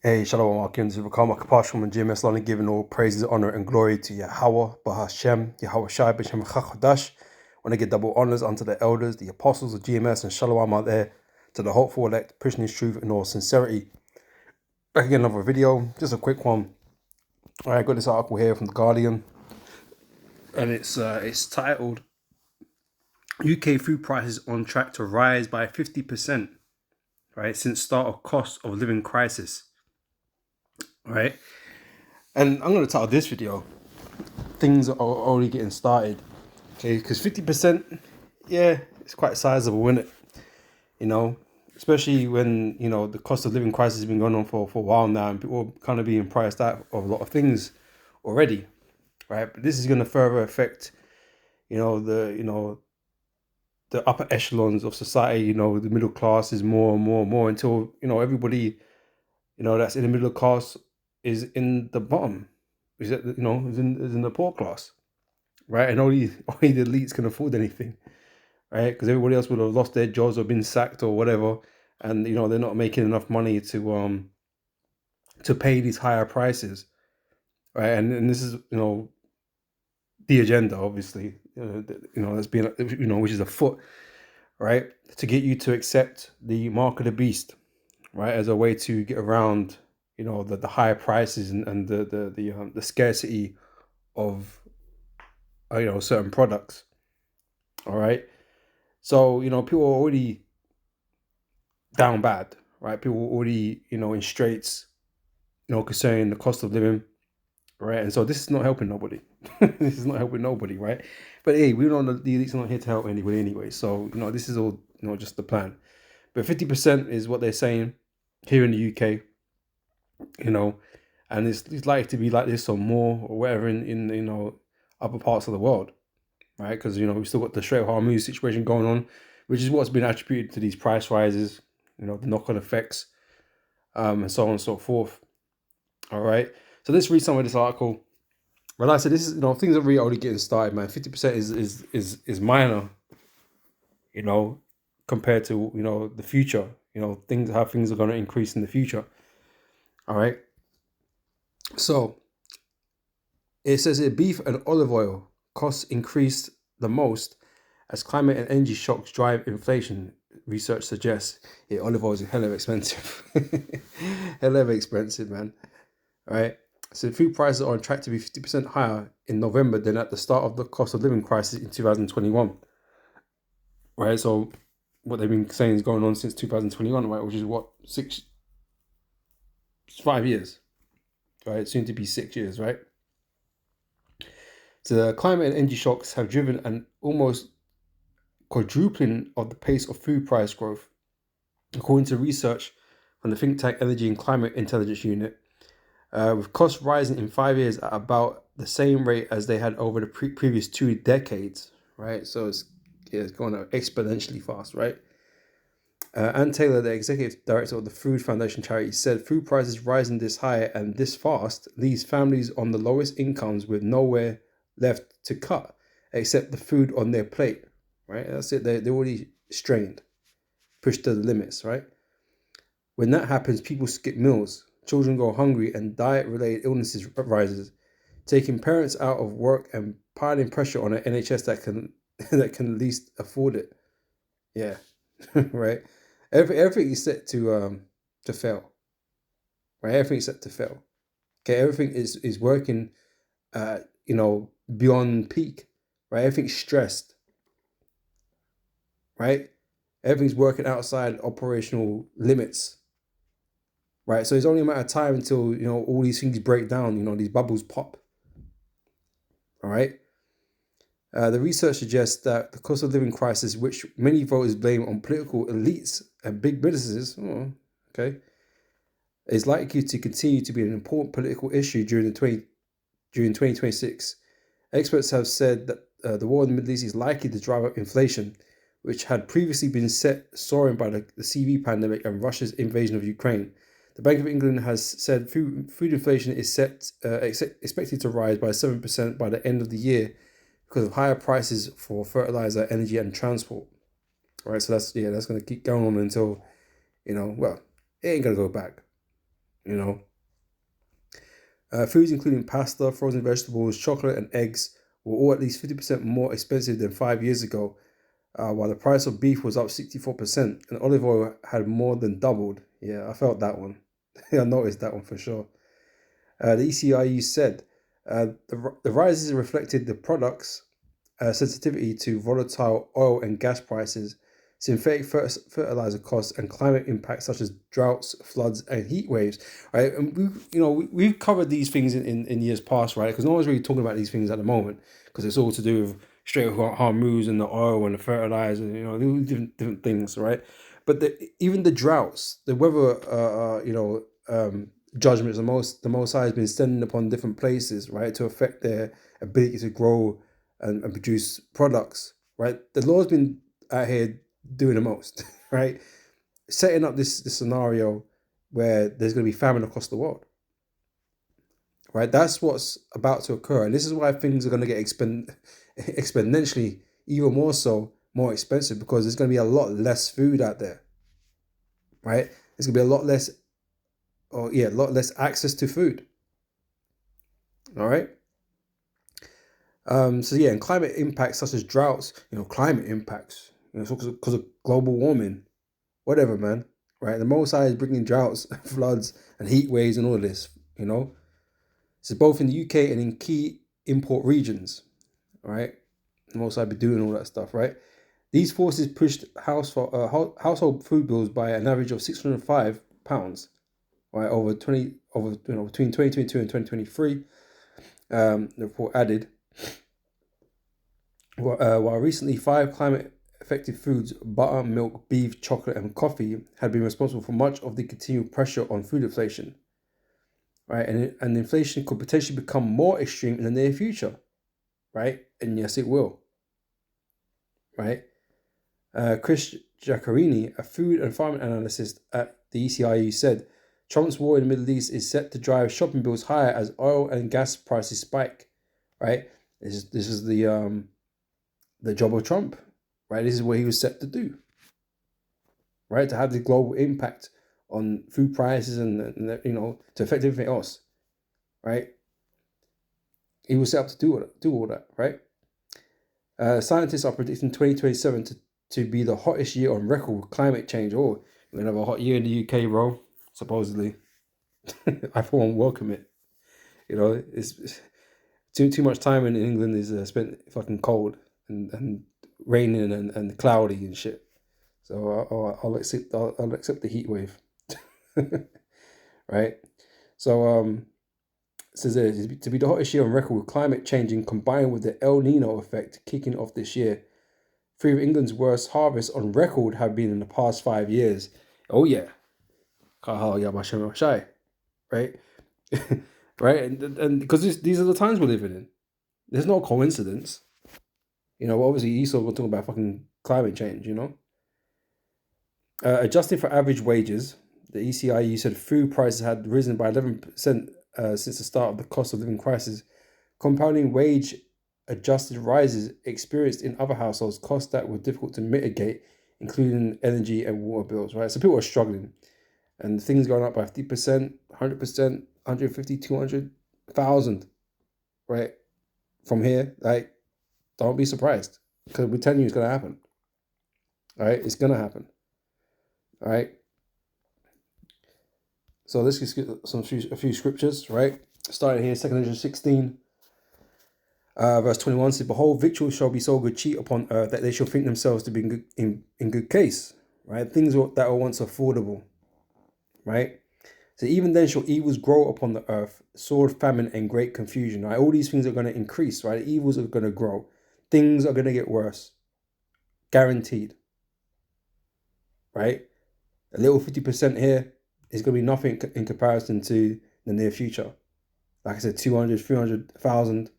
Hey, Shalom Alkim, Zivakam, Kapashim, and GMS London, giving all praises, honor, and glory to Yahweh, Bahashem, Yahweh Shai, B'Shem Chachadash. Want to give double honors unto the elders, the apostles of GMS, and Shalom out there to the hopeful elect, pushing his truth in all sincerity. Back again, another video, just a quick one. All right, got this article here from The Guardian, and it's titled, UK food prices on track to rise by 50%, right, since start of cost of living crisis. Right, and I'm going to title this video, things are already getting started. Okay, because 50%, yeah, it's quite sizable, isn't it? You know, especially when, the cost of living crisis has been going on for a while now, and people are kind of being priced out of a lot of things already, right? But this is going to further affect, the upper echelons of society, the middle class is more and more and more until, everybody, that's in the middle class is in the bottom, is in the poor class, right? And only the elites can afford anything, right? Because everybody else would have lost their jobs or been sacked or whatever, and they're not making enough money to pay these higher prices, right? And this is the agenda, obviously, that's being which is afoot, right, to get you to accept the mark of the beast, right, as a way to get around the higher prices and the scarcity of certain products. All right, so people are already down bad, right? People are already in straits, concerning the cost of living, right? And so this is not helping nobody. This is not helping nobody, right? But hey, we know the elites are not here to help anybody anyway. So this is all just the plan. But 50% is what they're saying here in the UK, and it's likely to be like this or more or whatever in upper parts of the world, right? Because we've still got the Strait of Hormuz situation going on, which is what's been attributed to these price rises, the knock-on effects, and so on and so forth. All right, so let's read some of this article. Well, like I said, this is things are really already getting started, man. 50% is minor, compared to the future. How things are going to increase in the future. All right, so it says here beef and olive oil costs increased the most as climate and energy shocks drive inflation. Research suggests olive oil is hella expensive, hella expensive, man. All right. So food prices are on track to be 50% higher in November than at the start of the cost of living crisis in 2021. Right. So what they've been saying is going on since 2021, right? Which is what, 5 years, right? Soon to be 6 years, right? So the climate and energy shocks have driven an almost quadrupling of the pace of food price growth, according to research from the think tank Energy and Climate Intelligence Unit. With costs rising in 5 years at about the same rate as they had over the previous 2 decades, right? So it's going up exponentially fast, right? Ann Taylor, the executive director of the Food Foundation charity, said food prices rising this high and this fast leaves families on the lowest incomes with nowhere left to cut except the food on their plate, right? That's it. They're already strained, pushed to the limits, right? When that happens, people skip meals, children go hungry, and diet-related illnesses rises, taking parents out of work and piling pressure on an NHS that can least afford it. Yeah, right. Everything is set to fail. Right, everything is set to fail. Okay, everything is working, beyond peak. Right, everything's stressed. Right, everything's working outside operational limits. Right, so it's only a matter of time until all these things break down. These bubbles pop. All right. The research suggests that the cost of living crisis, which many voters blame on political elites and big businesses, is likely to continue to be an important political issue during 2026. Experts have said that the war in the Middle East is likely to drive up inflation, which had previously been set soaring by the CV pandemic and Russia's invasion of Ukraine. The Bank of England has said food inflation is expected to rise by 7% by the end of the year because of higher prices for fertilizer, energy, and transport. All right, so that's going to keep going on until, it ain't going to go back. You know, foods including pasta, frozen vegetables, chocolate, and eggs were all at least 50% more expensive than 5 years ago, while the price of beef was up 64%, and olive oil had more than doubled. Yeah, I felt that one. I noticed that one for sure. The ECIU said the rises reflected the product's sensitivity to volatile oil and gas prices, synthetic fertilizer costs, and climate impacts such as droughts, floods, and heat waves. Right, and we've covered these things in years past, right? Because no one's really talking about these things at the moment because it's all to do with Strait of Hormuz and the oil and the fertilizer, different things, right? But even the droughts, the weather, judgments, the Most High has been sending upon different places, right, to affect their ability to grow and produce products, right? The Lord's been out here doing the most, right? Setting up this scenario where there's going to be famine across the world, right? That's what's about to occur, and this is why things are going to get exponentially, even more so, more expensive, because there's going to be a lot less food out there, right? There's going to be a lot less access to food. All right. And climate impacts such as droughts, climate impacts, because of global warming, whatever, man, right? The Most High is bringing droughts, floods, and heat waves and all of this, So both in the UK and in key import regions, right? The Most High be doing all that stuff, right? These forces pushed household food bills by an average of £605, right, between 2022 and 2023. The report added. While recently 5 climate-affected foods, butter, milk, beef, chocolate, and coffee, had been responsible for much of the continued pressure on food inflation, right? And inflation could potentially become more extreme in the near future, right? And yes, it will, right? Chris Giaccarini, a food and farming analyst at the ECIU, said Trump's war in the Middle East is set to drive shopping bills higher as oil and gas prices spike, right? This is the job of Trump, right? This is what he was set to do, right? To have the global impact on food prices and to affect everything else, right? He was set up to do all that, right? Scientists are predicting 2027 to be the hottest year on record with climate change. Oh, we're gonna have a hot year in the UK, bro. Supposedly, I for one welcome it. It's too much time in England is spent fucking cold and raining and cloudy and shit. So I'll accept the heat wave, right? So it says there, to be the hottest year on record with climate changing combined with the El Nino effect kicking off this year. 3 of England's worst harvests on record have been in the past 5 years. Oh yeah, right, right, and because these are the times we're living in. There's no coincidence. Obviously Esau will talk about fucking climate change. Adjusting for average wages, the ECIU said food prices had risen by 11% since the start of the cost of living crisis. Compounding wage adjusted rises experienced in other households, costs that were difficult to mitigate, including energy and water bills, right? So people are struggling, and things going up by 50%, 100%, 150, 200,000, right? From here, like, don't be surprised, because we're telling you it's going to happen, all right? It's going to happen, all right? So let's just get a few scriptures, right? Starting here, 2 Corinthians 16, verse 21 says, "Behold, victuals shall be so good cheap upon earth that they shall think themselves to be in good case," right? Things that were once affordable, right? So even then shall evils grow upon the earth, sword, famine, and great confusion, right? All these things are going to increase, right? Evils are going to grow. Things are going to get worse. Guaranteed, right? A little 50% here is going to be nothing in comparison to the near future. Like I said, 200, 300,000,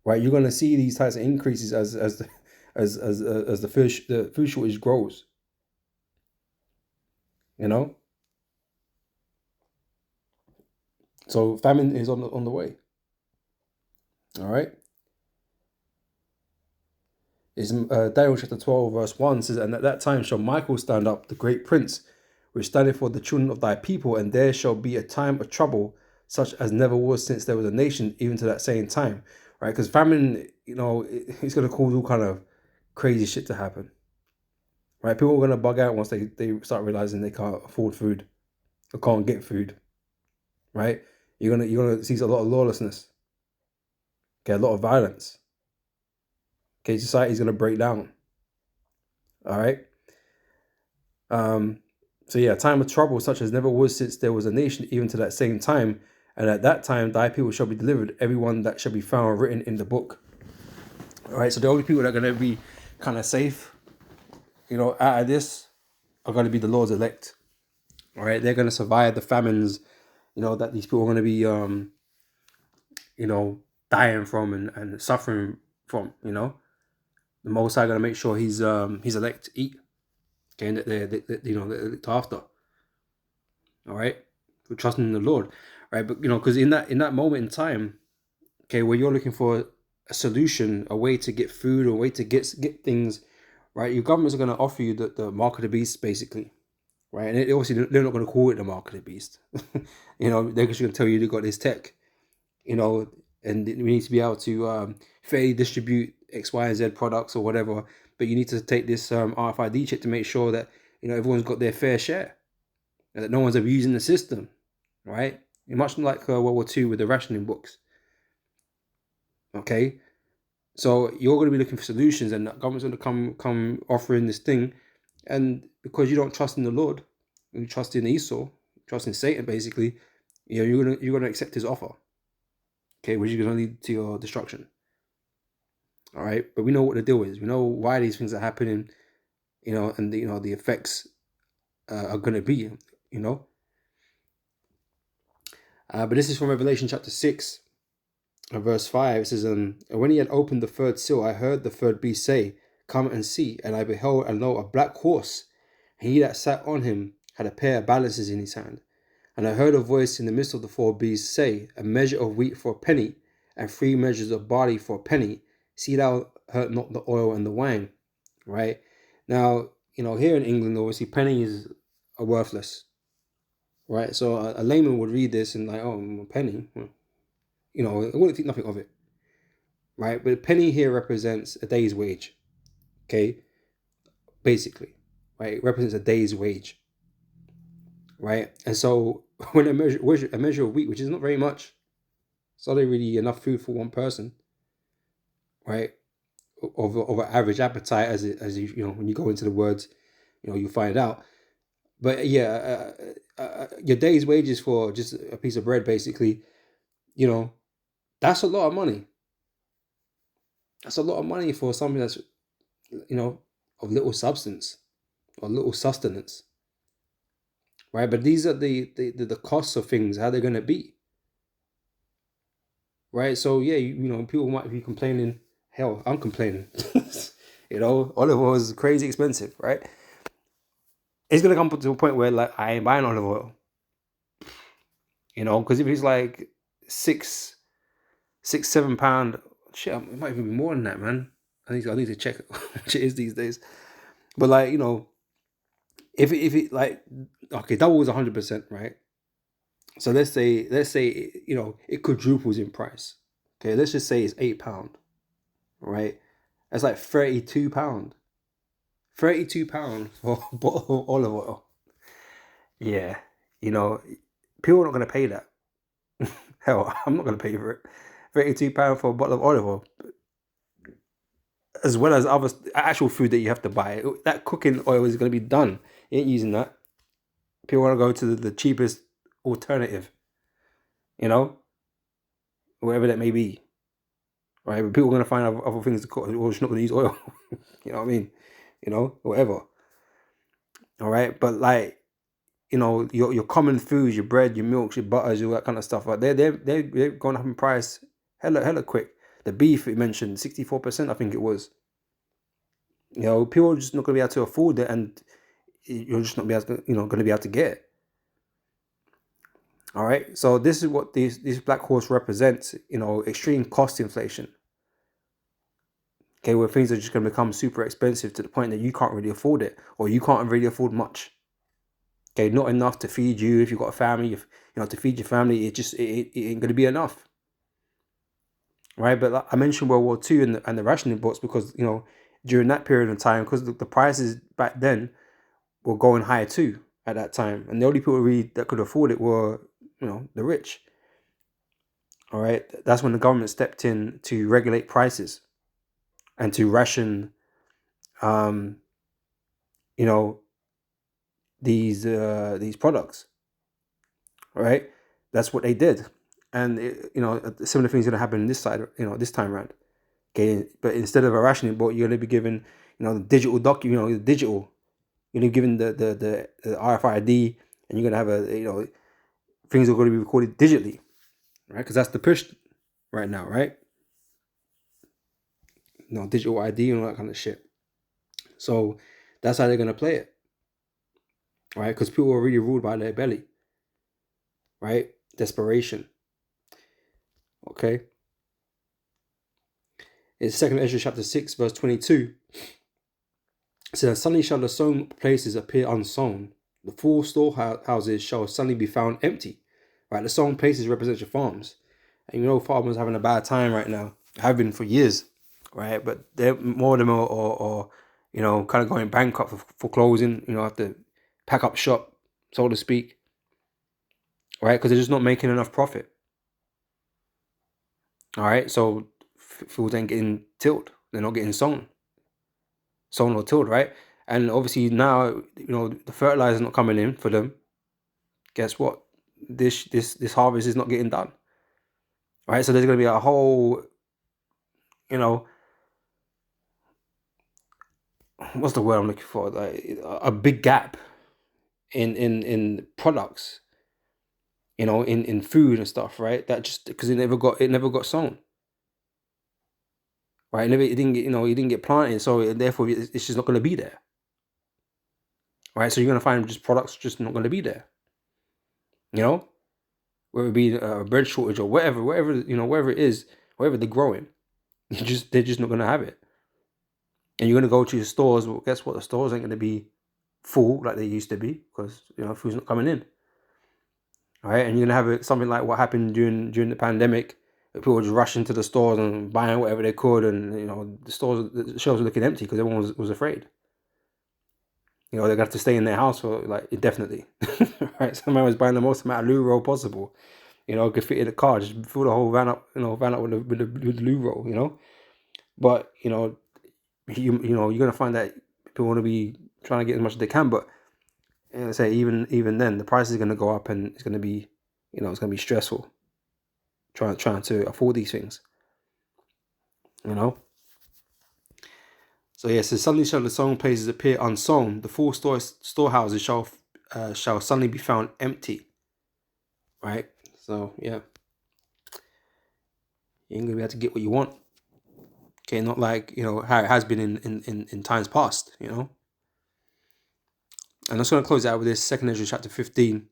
right? You're going to see these types of increases as the food shortage grows. So famine is on the way. All right. Is Daniel chapter 12 verse 1 says, "And at that time shall Michael stand up, the great prince, which standeth for the children of thy people, and there shall be a time of trouble, such as never was since there was a nation, even to that same time. Right? Because famine, it's going to cause all kind of crazy shit to happen. Right? People are going to bug out once they start realizing they can't afford food or can't get food. Right? You're gonna see a lot of lawlessness. Okay, a lot of violence. Okay, society's gonna break down. All right. So yeah, time of trouble such as never was since there was a nation, even to that same time. And at that time, thy people shall be delivered, everyone that shall be found written in the book. All right. So the only people that are gonna be kind of safe, out of this, are gonna be the Lord's elect. All right. They're gonna survive the famines, that these people are gonna be, dying from and suffering from. The Most High gonna make sure his elect eat. Okay, and that they're looked after. All right, for trusting in the Lord, right? But because in that moment in time, okay, where you're looking for a solution, a way to get food, a way to get things, right? Your governments are going to offer you the mark of the beast, basically, right? And obviously they're not going to call it the mark of the beast. They're just going to tell you they got this tech, and we need to be able to fairly distribute X, Y, and Z products or whatever. But you need to take this RFID chip to make sure that everyone's got their fair share, and that no one's abusing the system, right? Much like World War II with the rationing books. Okay, so you're going to be looking for solutions, and the government's going to come offering this thing, and because you don't trust in the Lord, you trust in Esau, trust in Satan, basically, you're gonna accept his offer. Okay, which is going to lead to your destruction. All right, but we know what the deal is. We know why these things are happening, and the effects are going to be, But this is from Revelation chapter 6, verse 5. It says, and when he had opened the third seal, I heard the third beast say, come and see. And I beheld, and lo, a black horse. And he that sat on him had a pair of balances in his hand. And I heard a voice in the midst of the four beasts say, a measure of wheat for a penny, and 3 measures of barley for a penny. See thou hurt not the oil and the wine. Right? Now, here in England, obviously, pennies are worthless. Right? So a layman would read this and like, oh, a penny. I wouldn't think nothing of it. Right? But a penny here represents a day's wage. Okay? Basically. Right? It represents a day's wage. Right? And so when a measure of wheat, which is not very much, it's not really enough food for one person, right? Of an average appetite, as you when you go into the words, you find out. But yeah, your day's wages for just a piece of bread, basically, that's a lot of money. That's a lot of money for something that's, of little substance or little sustenance, right? But these are the costs of things, how they're going to be, right? So yeah, people might be complaining. Hell, I'm complaining. Olive oil is crazy expensive, right? It's gonna come to a point where like I ain't buying olive oil. Because if it's like £6-7, shit, it might even be more than that, man. I need to check which it is these days. But like, if it like, okay, double is 100%, right? So let's say it quadruples in price. Okay, let's just say it's £8, right? That's like £32. £32 for a bottle of olive oil. Yeah, people are not going to pay that. Hell, I'm not going to pay for it. £32 for a bottle of olive oil, as well as other actual food that you have to buy. That cooking oil is going to be done. You ain't using that. People want to go to the cheapest alternative, whatever that may be. Right, but people are going to find other things to cook, or just not going to use oil. You know what I mean? Whatever. All right, but like, your common foods, your bread, your milks, your butters, all that kind of stuff. Right, they're going up in price hella quick. The beef it mentioned 64%, I think it was. People are just not going to be able to afford it, and you're just not going to be able to get it. All right, so this is what this black horse represents. Extreme cost inflation. Okay, where things are just going to become super expensive to the point that you can't really afford it, or you can't really afford much. Okay, not enough to feed you. If you've got a family, if, to feed your family, it ain't going to be enough. Right, but like I mentioned World War II and the rationing books because during that period of time, because the prices back then were going higher too at that time, and the only people really that could afford it were the rich. All right, that's when the government stepped in to regulate prices and to ration, um, you know, these products. All right, that's what they did, and similar things gonna happen this side, this time around. Okay, but instead of a rationing book, you're gonna be given, the digital the digital. You're gonna be given the RFID, and you're gonna have things are going to be recorded digitally, right? Because that's the push right now, right? Digital ID and all that kind of shit. So that's how they're gonna play it, right? Because people are really ruled by their belly, right? Desperation. Okay. It's 2nd Ezra chapter 6, verse 22. It says, suddenly shall the sown places appear unsown. The full storehouses shall suddenly be found empty. Right? The sown places represent your farms. And farmers having a bad time right now. Have been for years. Right? But more of them are kind of going bankrupt for closing. Have to pack up shop, so to speak. Right? Because they're just not making enough profit. All right? So fields ain't getting tilled. They're not getting sown or tilled, right? And obviously now, the fertilizer is not coming in for them. Guess what? This harvest is not getting done, right? So there's going to be a whole, what's the word I'm looking for? Like a big gap in products, in food and stuff, right? That just because it never got sown, right? It didn't get, it didn't get planted, so therefore it's just not going to be there, right? So you're going to find just products just not going to be there, whether it be a bread shortage or wherever it is, wherever they're growing, they're just not going to have it. And you're going to go to your stores. Well, guess what? The stores ain't going to be full like they used to be because food's not coming in. All right, and you're going to have something like what happened during the pandemic. People were just rushing to the stores and buying whatever they could, and the shelves were looking empty because everyone was afraid. They're going to have to stay in their house for like indefinitely. Right, somebody was buying the most amount of loo roll possible. Could fit in the car, just fill the whole van up. Van up with the loo roll. But you're gonna find that people want to be trying to get as much as they can, but I say even then the price is gonna go up, and it's gonna be it's gonna be stressful trying to afford these things. So so suddenly shall the sown places appear unsown, the full storehouses shall suddenly be found empty. Right? So yeah, you ain't gonna be able to get what you want. Okay, not like how it has been in times past. And I'm just gonna close out with this 2nd Ezra chapter 15.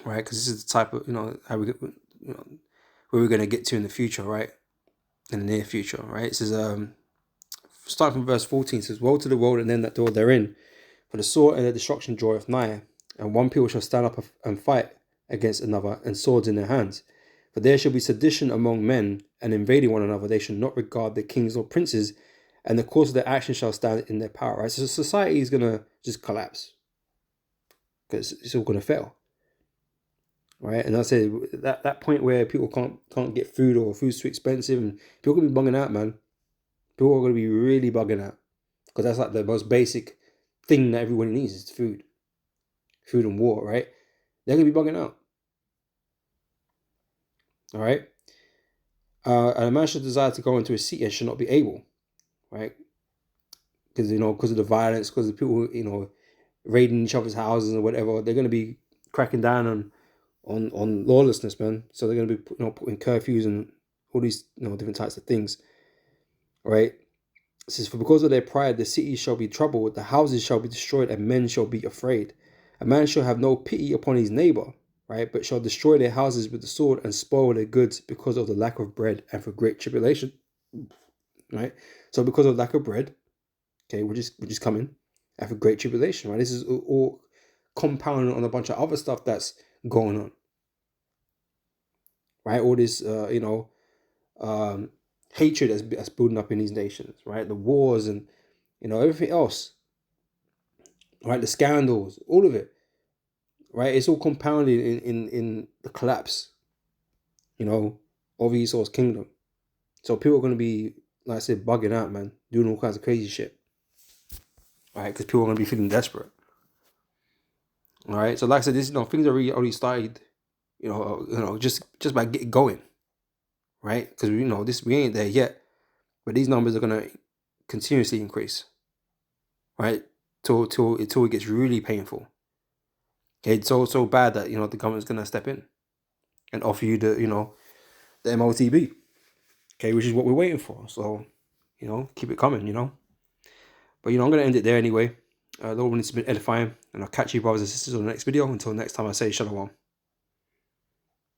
Right, because this is the type of how we get, where we're gonna get to in the future, right? In the near future, right? It says starting from verse 14, it says, woe to the world and them that dwell therein, for the sword and the destruction draweth nigh, and one people shall stand up and fight against another, and swords in their hands. For there shall be sedition among men, and invading one another, they shall not regard the kings or princes, and the course of their action shall stand in their power. Right, so society is gonna just collapse because it's all gonna fail. Right, and I say that point where people can't get food, or food's too expensive, and people are gonna be bugging out, man. People are gonna be really bugging out because that's like the most basic thing that everyone needs is food and water, right? They're gonna be bugging out. All right, and a man should desire to go into a city and should not be able, right? Because because of the violence, because of people raiding each other's houses or whatever, they're gonna be cracking down on lawlessness, man. So they're going to be putting curfews and all these different types of things, right? It says, for because of their pride the cities shall be troubled, the houses shall be destroyed, and men shall be afraid. A man shall have no pity upon his neighbor, right? But shall destroy their houses with the sword and spoil their goods because of the lack of bread and for great tribulation, right? So because of lack of bread, okay, which is coming, and for great tribulation, right? This is all compounding on a bunch of other stuff that's going on, right? All this, hatred that's building up in these nations, right? The wars and, everything else, right? The scandals, all of it, right? It's all compounded in the collapse, of Esau's kingdom. So people are going to be, like I said, bugging out, man, doing all kinds of crazy shit, right? Because people are going to be feeling desperate. All right. So like I said, this, things are already started, just by getting going, right? Because we ain't there yet, but these numbers are going to continuously increase, right? Till it gets really painful. Okay, it's so bad that the government's going to step in and offer you the MOTB, okay, which is what we're waiting for. So keep it coming, But I'm going to end it there anyway. Lord, it's been edifying, and I'll catch you brothers and sisters on the next video. Until next time, I say shalom.